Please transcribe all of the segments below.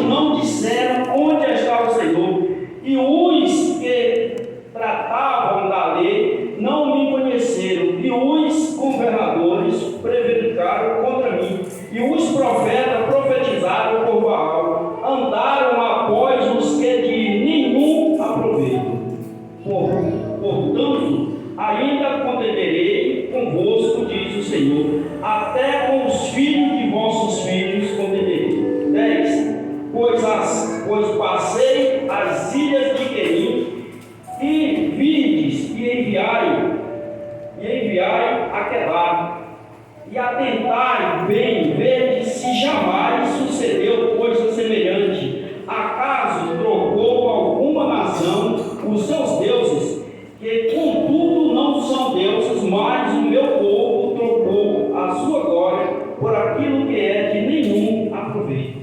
não disseram onde está o Senhor, e os que tratavam da lei não me conheceram, e os governadores prevaricaram contra mim, e os profetas profetizaram por Baal, andaram após os que de nenhum aproveito. Portanto, ainda contenderei convosco, diz o Senhor, até com os filhos de vossos filhos contenderei. 10. Pois passei as ilhas de Querim, e vides, e enviai a Quedar, e atentai bem, vede se jamais sucedeu coisa semelhante. Acaso trocou alguma nação os seus deuses, que contudo não são deuses, mas o meu povo trocou a sua glória por aquilo que é de nenhum aproveito.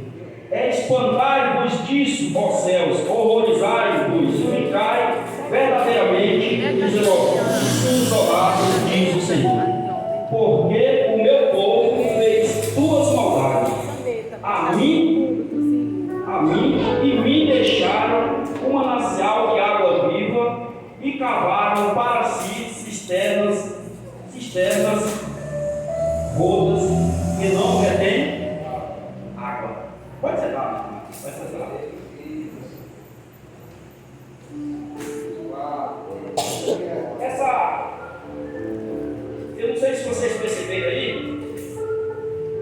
Espantai-vos disso, ó céus, horrorizai-vos, ficai verdadeiramente desolados, diz o Senhor. Porque o meu povo fez duas maldades, a mim e me deixaram um manancial de água viva, e cavaram para si cisternas rotas, que não retêm água. Pode ser lá, pode ser lá. Eu não sei se vocês perceberam aí,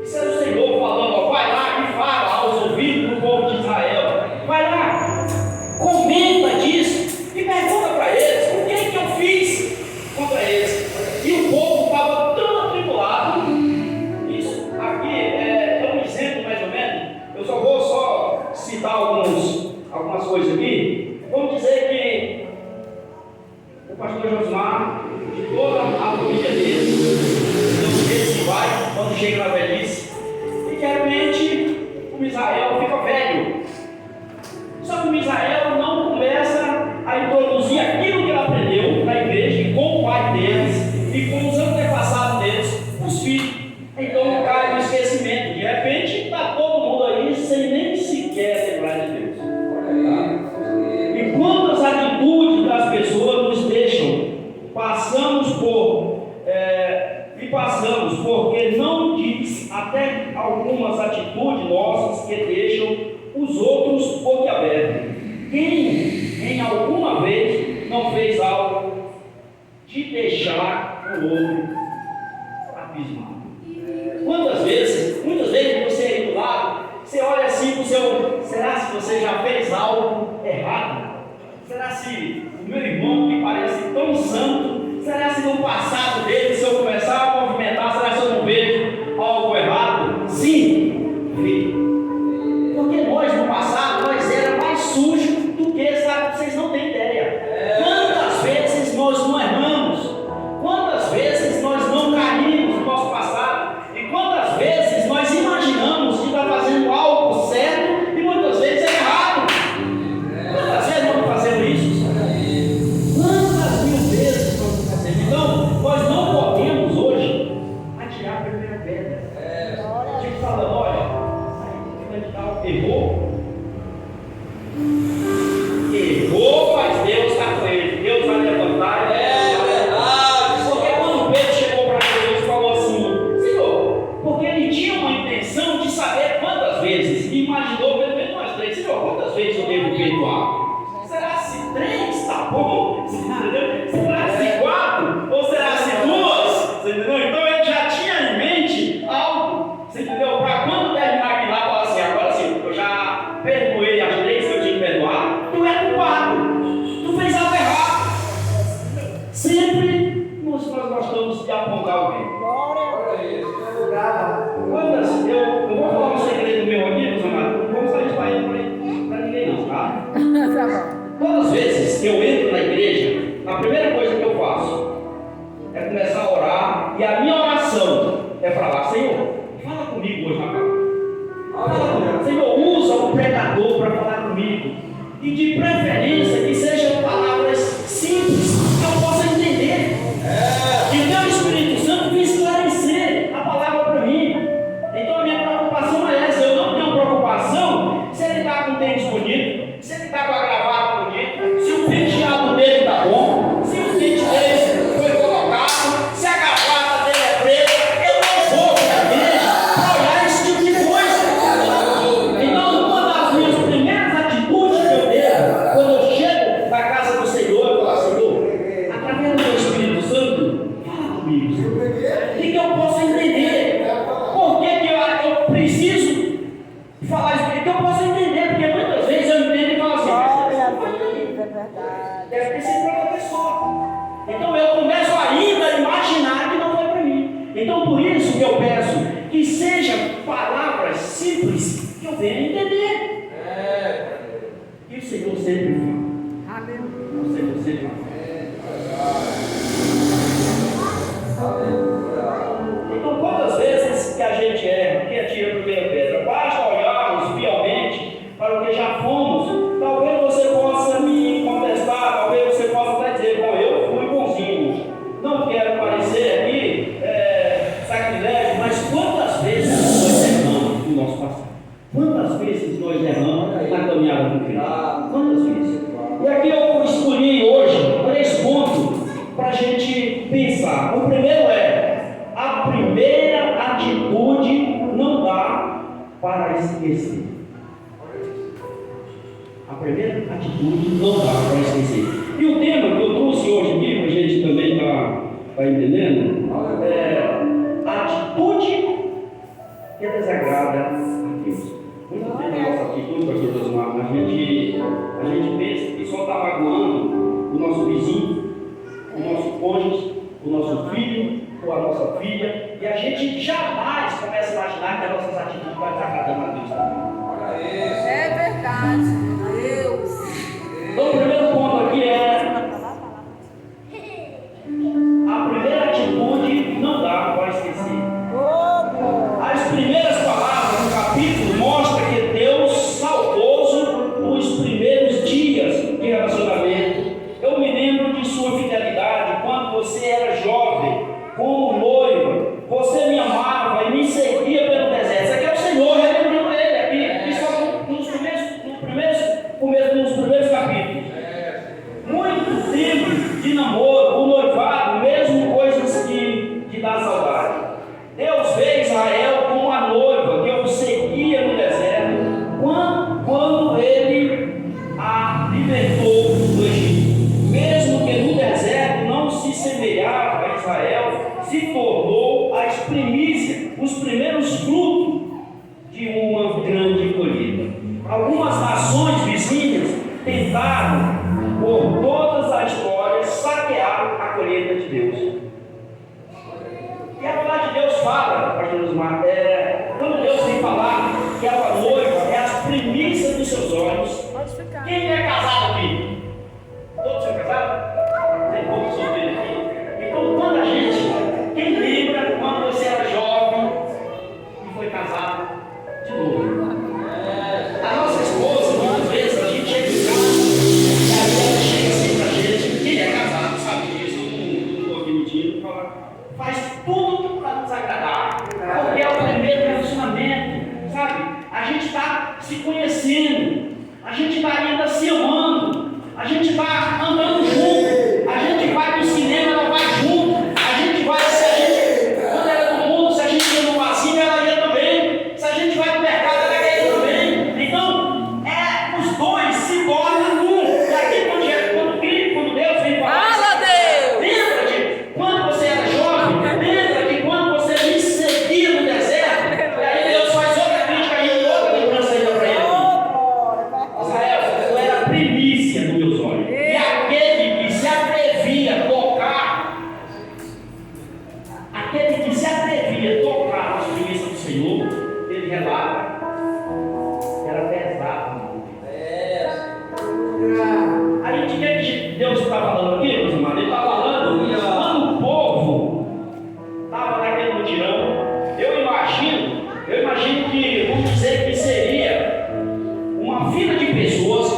isso é o Senhor falando, ó, vai lá e fala aos ouvidos do povo de Israel, vai lá, comenta disso e pergunta para eles o que é que eu fiz contra eles. E o povo estava tão atribulado. Isso aqui é um exemplo mais ou menos. Eu só vou citar algumas coisas aqui. Vamos dizer que o pastor Josmar, de toda a família dele, não sei se vai quando chega na velhice, e de repente o Misael fica velho. Só que o Misael não começa a introduzir aquilo que ele aprendeu na igreja com o pai deles e com os antepassados deles, os filhos. Então cai no esquecimento. De repente está todo mundo aí sem nem sequer lembrar de Deus. E quantas atitudes das pessoas nos deixam? Passamos porque não diz até algumas atitudes nossas que deixam os outros boquiabertos. Quem em alguma vez não fez algo de deixar o outro abismado? Muitas vezes você aí do lado, você olha assim para o seu, será se você já fez algo errado? Será se o meu irmão que parece tão santo, será se no passado dele, se eu começar a movimentar, será se eu não vejo algo errado? Sim, vi. Porque nós no passado, nós éramos mais sujos do que, sabe, vocês não têm ideia. Quantas vezes nós não erramos? Quantas vezes nós não caímos no nosso passado? E quantas vezes nós imaginamos que está fazendo algo certo e muitas vezes é errado? Quantas vezes nós não fazemos isso? Quantas mil vezes nós não fazemos? Então, nós não podemos hoje atirar a primeira pedra. Tipo falando, olha, errou, mas Deus está com ele. Deus vai levantar. É verdade. Porque quando Pedro chegou para Deus e falou assim, Senhor, porque ele tinha uma intenção de saber quantas vezes, e imaginou pelo menos umas 3, Senhor, quantas vezes eu devo perdoar? Será se 3 está bom? Será se 4? Ou será se 2? Você entendeu? Então ele já tinha em mente algo, você entendeu? Para quando terminar aqui lá, falar assim, agora sim, eu já perdoei as 3 que eu tinha que perdoar, tu é culpado, tu fez algo errado. Sempre nós gostamos de apontar alguém. Quantas, eu vou falar um segredo meu aqui, meus amados, não vamos sair espalhando para ninguém não, tá? Todas as vezes que eu entro na igreja, a primeira coisa que eu faço é começar a orar, e a minha oração é falar, Senhor, fala comigo hoje na casa. Senhor, usa o pregador para falar comigo, e de preferência que sejam palavras simples que eu possa entender. E o teu Espírito Santo vai esclarecer a palavra para mim. Então a minha preocupação é essa. Eu não tenho preocupação se ele está eu posso entender, porque muitas vezes eu entendo e falo assim, É verdade. deve ter sido para outra pessoa. Então eu começo ainda a imaginar que não foi para mim. Então por isso que eu peço que sejam palavras simples que eu venha entender. E o Senhor sempre fala. O Senhor sempre fala. Então quantas vezes que a gente erra, que atira a primeira pedra, basta olharmos fielmente para o que já fomos. Talvez você possa me contestar, talvez você possa até dizer, bom, eu fui bonzinho, não quero parecer aqui sacrilégio, mas quantas vezes nós erramos no nosso passado? Quantas vezes nós erramos na caminhada com Cristo? Quantas vezes? E aqui eu escolhi hoje 3 pontos para a gente pensar. O primeiro a primeira atitude não dá para esquecer. A primeira atitude não dá para esquecer. E o tema que eu trouxe hoje aqui, para a gente também está entendendo, atitude que desagrada a Deus. Muitas vezes na nossa atitude, pastor Josmar, a gente pensa que só está magoando o nosso vizinho, o nosso cônjuge, o nosso filho ou a nossa filha, e a gente jamais começa a imaginar que as nossas atitudes vão estar agradando a Deus também. É verdade, Deus. Então o primeiro ponto aqui a primeira atitude não dá para esquecer. As primeiras palavras do capítulo mostram que Deus salvou os primeiros dias de relacionamento. Eu me lembro de sua fidelidade quando você era jovem, como noiva. Você me amava e me seguia pelo deserto. Isso aqui é o Senhor relembrando ele aqui. Isso nos primeiros capítulos. Muito tempo de namoro, o noivado, mesmo coisas que dá saudade. Deus fez Israel como a noiva que o seguia no deserto quando ele a libertou do Egito. Mesmo que no deserto não se semelhava a Israel, se tornou as primícias, os primeiros frutos de uma grande colheita. Algumas nações vizinhas tentaram, por todas as histórias, saquear a colheita de Deus. E a palavra de Deus fala, pastor Osmar, quando Deus vem falar que a noiva é as primícias dos seus olhos. Quem é casado aqui? Todos são casados? Tem poucos solteiros aqui. Então, quando quem lembra quando você era jovem e foi casado de novo? A nossa esposa, muitas vezes, a gente chega em casa e aí ela chega assim pra gente, quem é casado sabe disso, não estou aqui mentindo, faz tudo para nos agradar, porque é o primeiro relacionamento, sabe? A gente está se conhecendo, a gente está ainda se amando, a gente está andando junto, a gente vai para o cinema, ela vai junto, a gente vai, quando era do mundo, se a gente ia no barzinho, ela ia também, se a gente vai no mercado, ela ia também. Então, os dois se tornam um. E aqui, quando Deus vem falar, lembra de quando você era jovem, lembra que quando você me seguia no deserto, e aí Deus faz outra crítica e outra lembrança ainda para ele. Israel, tu era a primícia dos meus olhos. E aquele que se atrevia a tocar nas primícias do Senhor, ele relata, era pesado. Aí o que Deus está falando aqui, meus irmãos? Ele está falando quando o povo estava naquele mutirão. Eu imagino que, vamos dizer que seria uma fila de pessoas,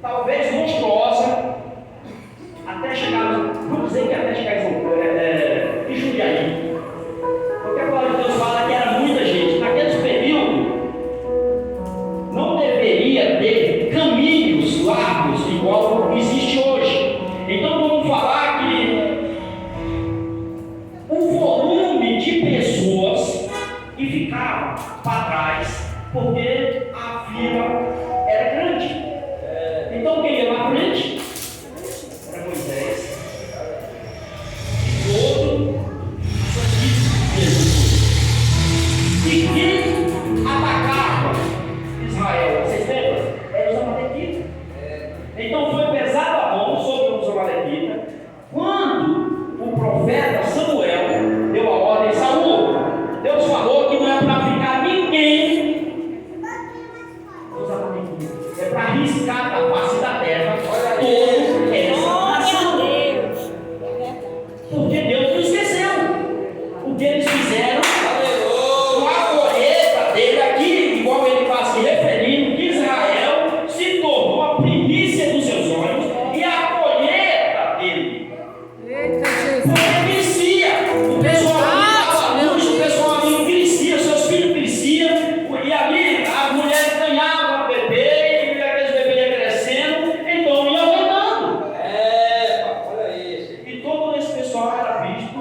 talvez monstruosa, até chegar, vamos dizer que até chegar em Jundiaí. Porque a palavra de Deus fala que era muita gente. Naqueles períodos, não deveria ter caminhos largos igual existe hoje. Então vamos falar que o volume de pessoas que ficavam para trás, porque a fila era grande. Então quem ia na frente era Moisés. E todo Jesus. E quem atacava para riscar da face da terra toda essa nação. Porque Deus não esqueceu o que eles fizeram com a colheita dele aqui, igual ele está se referindo, que Israel se tornou a primícia dos seus olhos e a colheita dele. Porque crescia, o pessoal ali estava luz, o pessoal ali não crescia, seus filhos cresciam, e ali as mulheres ganhavam bebê, e aqueles bebês iam crescendo, então ia aumentando. Olha isso. E todo esse pessoal era visto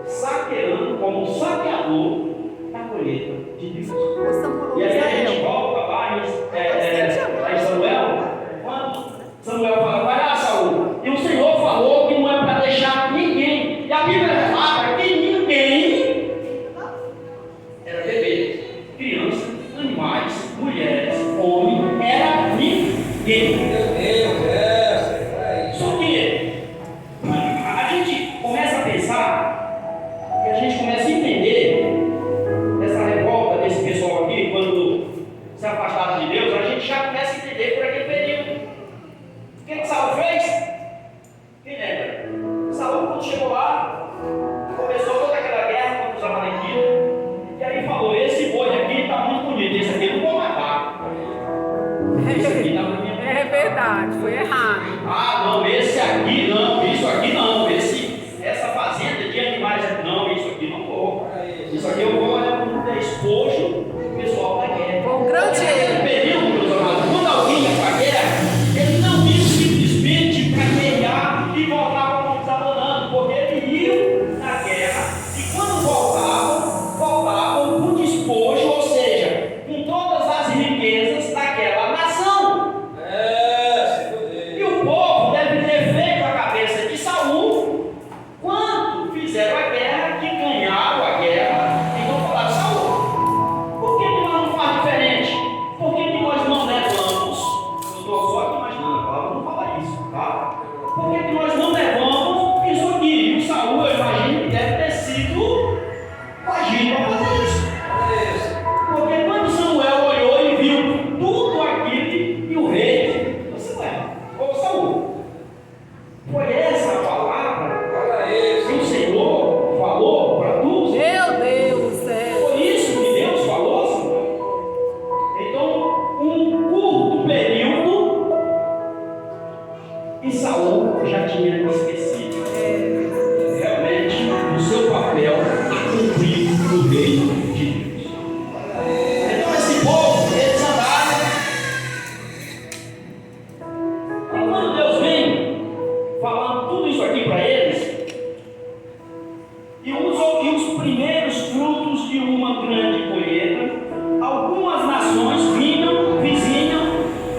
saqueando como um saqueador da colheita de Deus. E aí a gente volta lá em Samuel, quando Samuel fala, vai lá, Saul, e o Senhor falou que não é para deixar ninguém, e a Bíblia relata que ninguém era bebê, criança, animais, mulheres, homem, era ninguém. Meu Deus, Só que a gente começa a pensar, e a gente começa a entender essa revolta desse pessoal aqui, quando se afastaram de Deus, a gente já começa a entender por aquele período. O que Saul fez? Quem lembra? Saul, quando chegou lá, começou toda aquela guerra contra os amalequitas, e aí falou: esse boi aqui está muito bonito, esse aqui eu não vou matar. Esse aqui está bonito. É verdade, foi errado. Ah, não, esse aqui não, isso aqui não, essa fazenda de animais aqui não, isso aqui não vou. Isso aqui eu vou despojo do pessoal da guerra. Foi um grande Naquele período, meus amados, quando alguém ia para a guerra, ele não ia simplesmente para guerrear e voltava como desabonando, porque eles iam na guerra e quando voltavam com despojo, ou seja, com todas as riquezas daquela nação. E o povo deve ter feito a cabeça de Saul quando fizeram a guerra, que ganharam a guerra, e não falaram: Saul, por que nós não fazemos diferente? Por que nós não levamos? Eu estou só aqui imaginando, a palavra não fala isso, tá? Por que nós não levamos isso aqui? E o Saul, eu imagino que deve ter sido agindo para fazer isso. Porque quando Samuel olhou e viu tudo aquilo, e o rei, você ué, ô Saul, foi essa a palavra que o Senhor falou para tu? Meu Deus, Foi isso que Deus falou, Samuel? Então, um curto período, e Saul já tinha esquecido realmente o seu papel a cumprir no reino de Deus. Então esse povo, eles andaram. E quando Deus vem falando tudo isso aqui para eles, e os primeiros frutos de uma grande colheita, algumas nações vizinhas,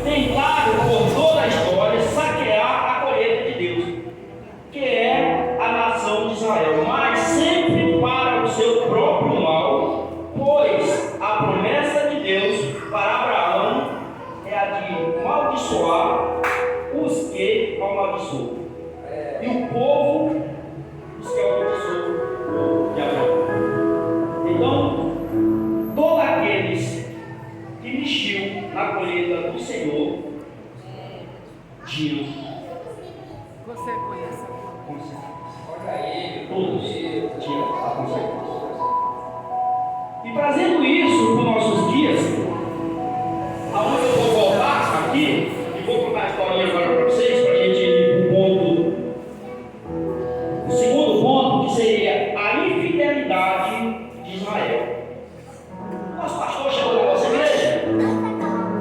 tentaram por toda a história saquear a colheita de Deus, que é a nação de Israel, mas sempre para o seu próprio mal, pois a promessa de Deus para Abraão é a de amaldiçoar os que amaldiçoam, e o povo os que amaldiçoam o povo de Abraão. Então, todos aqueles que mexiam na colheita do Senhor tinham você conhece. consequências. Todos tinham a consequência. E trazendo isso para os nossos dias, aonde eu vou voltar aqui, e vou contar a historinha agora para vocês, para a gente ir para o segundo ponto, que seria a infidelidade de Israel. Nosso pastor chegou na nossa igreja,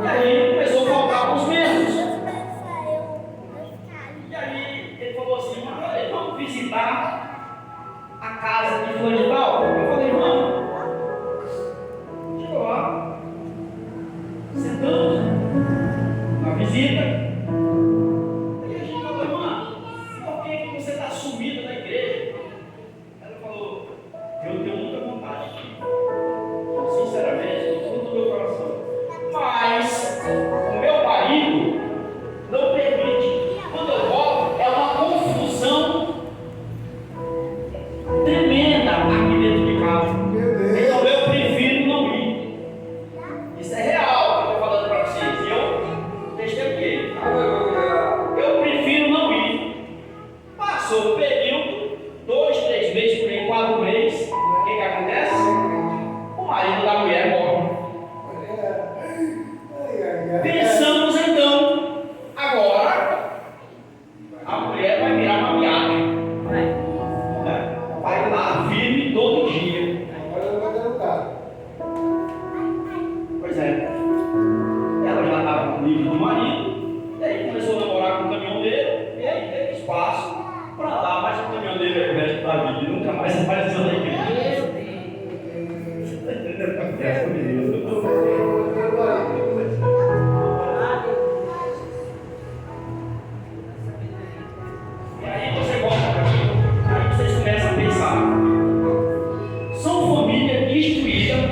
e aí começou a faltar com os mesmos. E aí ele falou assim: vamos visitar a casa de fulano de tal. Eu falei: vamos. Chegou lá, sentamos na visita, e a gente falou: irmã, por que você está sumida da igreja? Ela falou: eu tenho muita vontade aqui, sinceramente, do fundo do meu coração, mas o meu marido não permite. Quando eu volto, é uma confusão tremenda aqui dentro de casa. Então eu prefiro não ir. Isso é real que eu estou falando para você. Pois é. Ela já estava livre do marido, e aí começou a namorar com o caminhoneiro, e aí teve espaço para lá, mas o caminhoneiro é o resto da vida e nunca mais apareceu na igreja. Essa menina. E aí você volta para aqui, aí vocês começam a pensar. São famílias destruídas,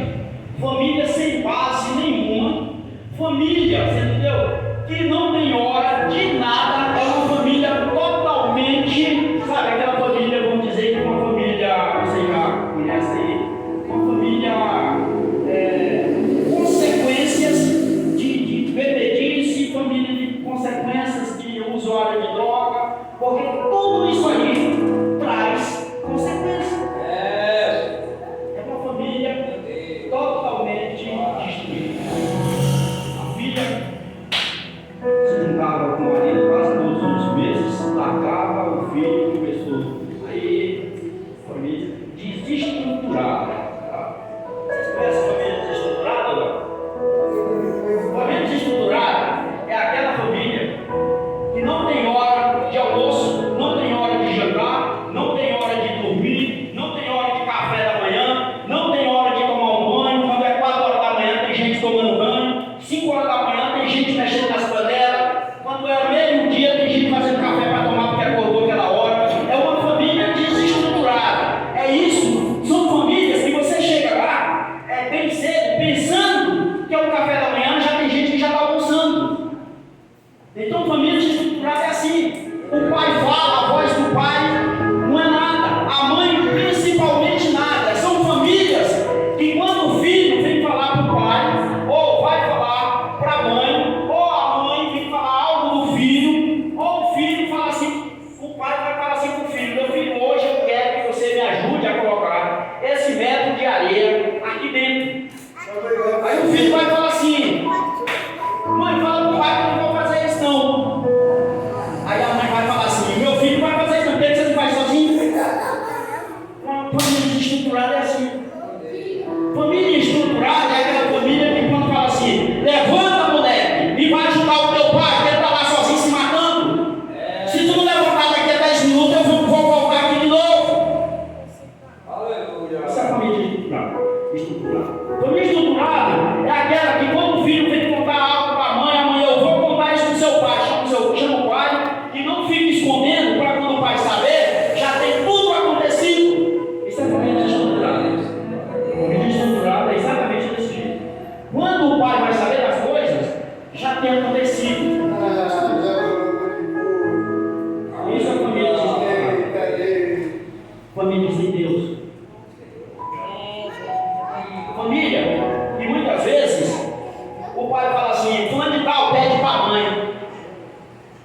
famílias sem base nenhuma, família, você entendeu? Que não tem hora de nada, é uma família totalmente, sabe, aquela família, vamos dizer que uma família, você já conhece aí, uma família consequências de bebedice, família de consequências de usuário de droga, porque tudo isso aí traz consequências. É uma família totalmente destruída. A filha se juntava com o marido quase todos os meses, largava o filho e começou. Aí, família desestruturada. Tá? Vocês conhecem família desestruturada agora? Família desestruturada é aquela família que não tem hora de almoço, não tem hora de jantar, não tem hora de dormir, não tem hora de café da manhã, não tem hora de tomar um banho. Quando é 4 horas da manhã tem gente tomando banho, 5 horas da manhã tem gente mexendo nas panelas, quando é meio-dia tem gente fazendo café para tomar porque acordou aquela hora. É uma família desestruturada. É isso, são famílias que você chega lá bem cedo, pensando que é o café da manhã, já tem gente que já está almoçando. Então família desestruturada é assim. O pai fala, a voz do pai não é nada, a mãe principalmente nada. São famílias que quando o filho vem falar para o pai, ou vai falar para a mãe, ou a mãe vem falar algo do filho, ou o filho fala assim, o pai vai falar assim para o filho: meu filho, hoje eu quero que você me ajude a colocar esse metro de areia aqui dentro. Aí o filho vai falar assim: mãe, fala para o pai que eu não vou fazer isso não. Aí a mãe vai falar assim: meu filho vai fazer isso não, porque você não faz sozinho? Uma família estruturada é assim. Família estruturada é aquela família que quando fala assim: levanta, moleque, e vai ajudar o teu pai, que ele está lá sozinho se matando. Se tu não levantar daqui a 10 minutos, eu vou voltar aqui de novo. Aleluia. Essa é a família estruturada. Família estruturada é aquela que quando o filho vem contar algo para a mãe, eu vou contar isso para o seu pai, chama o pai, e não fica escondendo para quando o pai saber, já tem tudo acontecido. Isso é família estruturada. Família estruturada é exatamente desse jeito. Quando o pai vai saber das coisas, já tem acontecido. Isso é família estruturada. Família sem Deus. Família, e muitas vezes o pai fala assim: fulano de tal, pede para a mãe.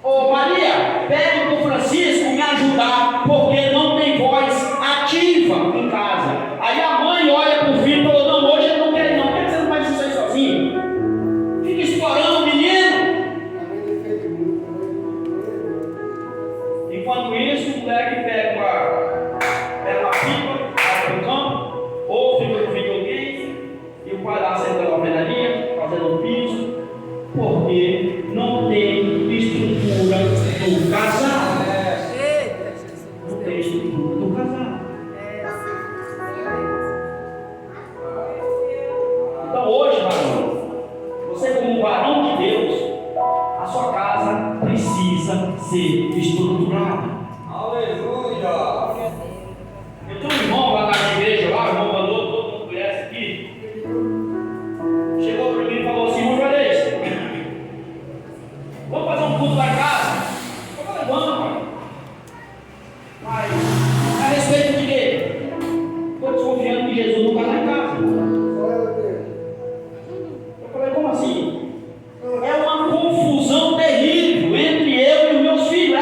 Ô Maria, pede para o Francisco me ajudar, porque não tem voz ativa em casa. Aí a mãe olha para o filho e falou: não, hoje ele não quer não, por que você não faz isso aí sozinho? Fica explorando o menino. Enquanto isso, o moleque pega uma pipa, vai para o campo, ou fica no videogame, e o pai lá sentando na pedalinha, fazendo um piso, porque não tem estrutura do casal. Eita, Jesus. Não tem estrutura do casal. Então hoje, varão, você como varão de Deus, a sua casa precisa ser estruturada. Aleluia. Eu tenho um irmão lá na igreja, lá, o irmão mandou, todo mundo conhece aqui. Chegou para mim e falou assim: irmão Juarez, vamos fazer um culto lá em casa? Eu falei: vamos, pai. Mas, a respeito de quê? Estou desconfiando que Jesus não está lá em casa. Eu falei: como assim? É uma confusão terrível entre eu e os meus filhos.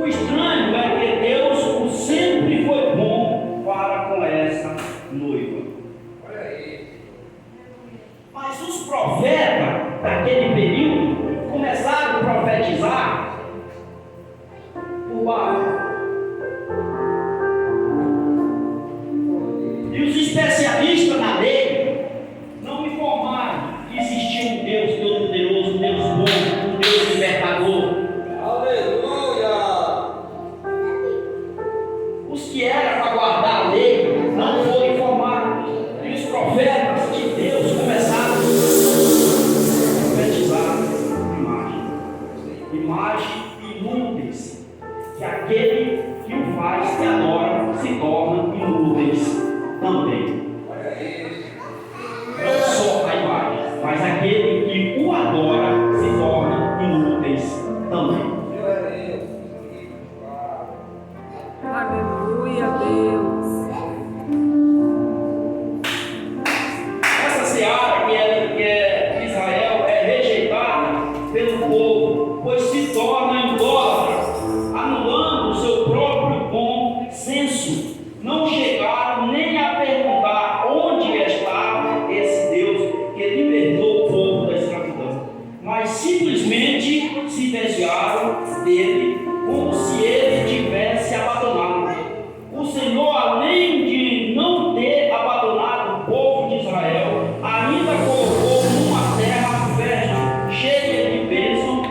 O estranho é que Deus sempre foi bom para com essa noiva. Olha aí. Mas os profetas daquele período começaram a profetizar por baixo. E os especialistas na lei não informaram que existia um Deus todo-poderoso, um Deus bom, um Deus libertador. Aleluia. Os que eram para guardar a lei não foram informados. E os profetas de Deus começaram a profetizar imagens inúteis, que aquele que o faz, que adora, se torna inúteis também. Olha aí. Não só a imagem, mas aquele que o adora se torna inúteis também. Glória a Deus. Aleluia, Deus. Essa seara que é Israel é rejeitada pelo povo, pois se torna idólatra, anulando o seu próprio bom senso. Não chegaram nem a perguntar onde estava esse Deus que libertou o povo da escravidão, mas simplesmente se desviaram dele, como se ele tivesse abandonado. O Senhor, além de não ter abandonado o povo de Israel, ainda colocou numa terra fértil, cheia de bênção.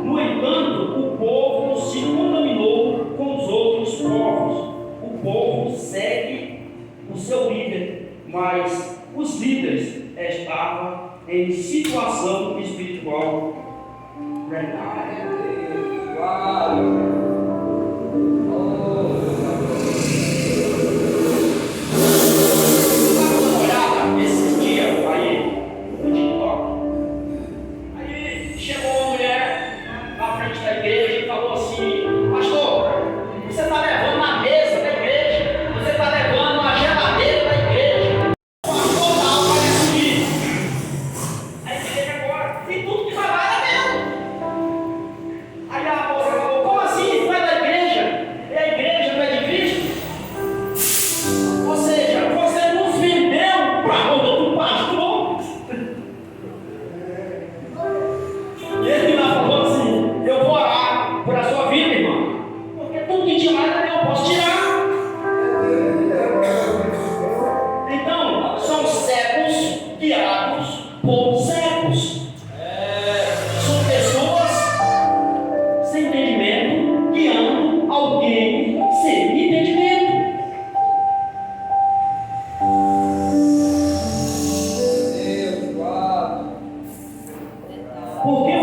No entanto, o povo se contaminou com os outros povos. O povo segue o seu líder, mas os líderes estavam em situação espiritual precária. Glória. Dá uma olhada esses dias aí no TikTok. Aí chegou uma mulher na frente da igreja e falou assim: pastor, você está levando a mesa da igreja, você está levando a geladeira da igreja. O pastor tal vai assumir a igreja agora, e tudo que vai lá é meu. Aí a moça falou: como assim? Não é da igreja? É a igreja, não é de Cristo? Ou seja, você nos vendeu para o pastor. E ele lá falou assim: eu vou orar por a sua vida, irmão, porque tudo que tinha lá era meu, eu posso tirar. Então, são cegos guiados por cegos. São pessoas sem entendimento guiando alguém sem entendimento. Deus, glória. Porque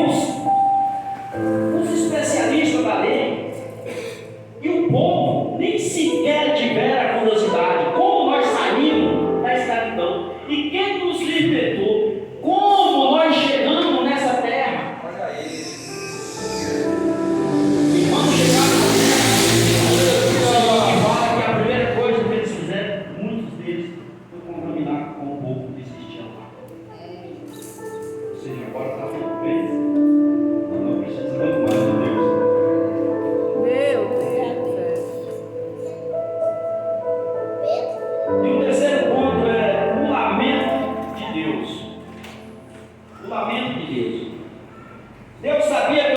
os especialistas da lei e o povo nem sequer tiveram a curiosidade como nós saímos da escravidão e quem nos libertou, como nós chegamos nessa terra. Olha aí. E quando chegaram na terra, o Senhor que fala que a primeira coisa que eles fizeram, muitos deles, foi contaminar